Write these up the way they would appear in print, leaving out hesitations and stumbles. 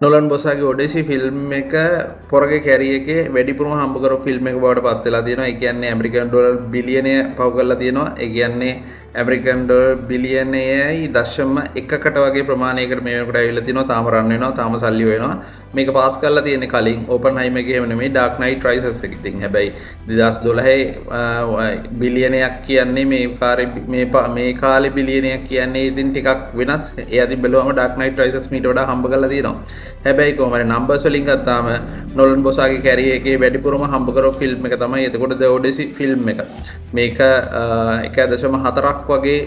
නොලන් බොසාගේ ඔඩෙසි film එක පොරගේ කැරිය එකේ වැඩිපුරම හම්බ කරපු ෆිල්ම් එක බවට පත් වෙලා තියෙනවා. ඒ කියන්නේ ඇමරිකන් ඩොලර් බිලියනය පව කරලා තියෙනවා. ඒ කියන්නේ ඇමරිකන් ඩොලර් බිලියනයයි දශම එකකට වගේ ප්‍රමාණයකට මේ වෙනකොට ඇවිල්ලා තිනවා. තාම රන් වෙනවා. තාම සල්ලි වෙනවා. මේක පාස් කරලා තියෙන්නේ කලින් ඕපන්හයිමර් එකේ එහෙම නෙමෙයි ඩාර්ක් නයිට් රයිසස් එක. ඉතින් හැබැයි 2012 බිලියනයක් කියන්නේ මේ කාලේ බිලියනයක් කියන්නේ ඉතින් ටිකක් වෙනස්. ඒ අතින් බැලුවම ඩාර්ක් නයිට් රයිසස් මීට වඩා හම්බ කරලා තියෙනවා. හැබැයි කොහොම හරි නම්බර්ස් වලින් ගත්තාම නොලන් බොසාගේ කැරිය එකේ වැඩිපුරම හම්බ කරපු ෆිල්ම් එක තමයි එතකොට ද ඔඩෙසි ෆිල්ම් එක. මේක 1.4ක් වගේ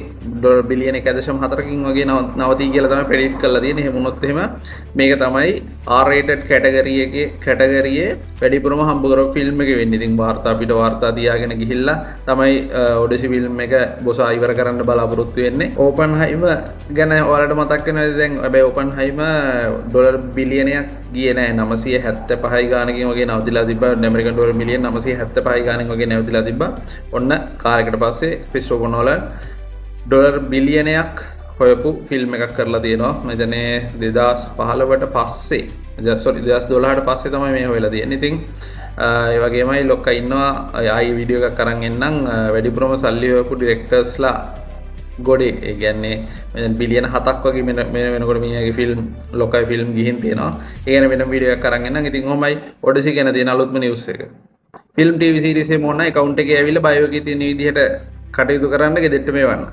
ඩොලර් බිලියන 1.4කින් වගේ නවතී කියලා තමයි ප්‍රෙඩික්ට් කරලා තියෙන්නේ. එහෙම වුණොත් එහෙම මේක තමයි R-rated කැටගරියේ වැඩිපුරම හම්බ කරපු ෆිල්ම් එක වෙන්නේ. ඉතින් වාර්තා තියාගෙන ගිහිල්ලා තමයි ඔඩෙසි ෆිල්ම් එක බොසා ඉවර කරන්න බලාපොරොත්තු වෙන්නේ. ඕපන්හයිමර් ගැන ඔයාලට මතක් වෙනවද දැන්? හැබැයි ඕපන්හයිමර් ඩොලර් බිලියනයක් ගියේ නෑ 975යි ගානකින් වගේ නවතිලා තිබ්බා. ඇමරිකන් ඩොලර් මිලියන් 975 ගානකින් වගේ නැවතිලා තිබ්බා. ඔන්න කාලයකට පස්සේ ක්‍රිස්ටෝෆර් නෝලන් ඩොලර් බිලියනයක් හොයපු ෆිල්ම් එකක් කරලා තියෙනවා. මම හිතන්නේ 2015ට පස්සේ 2012ට පස්සේ තමයි මේ හොයලා තියෙන්නේ. ඉතින් ඒ වගේමයි ලොක්කා ඉන්නවා ආයි වීඩියෝ එකක් අරන් එන්නම් වැඩිපුරම සල්ලි හොයපු ඩිරෙක්ටර්ස්ලා ගොඩේ. ඒ කියන්නේ මෙතන බිලියන 7ක් වගේ මේ වෙනකොට මිනිහාගේ ෆිල්ම් ලොකයි ෆිල්ම් ගිහින් තියෙනවා. ඒ ගැන වෙන වීඩියෝ එකක් අරන් එන්නම්. ඉතින් ඔහොමයි ඔඩෙසි ගැන තියෙන අලුත්ම නිවුස් එක. ෆිල්ම් TV සීරීස් එකේ මොන account එකේ ඇවිල්ලා බයෝ එකේ තියෙන විදිහට කටයුතු කරන්න ගෙදෙට්ට මේ වන්න.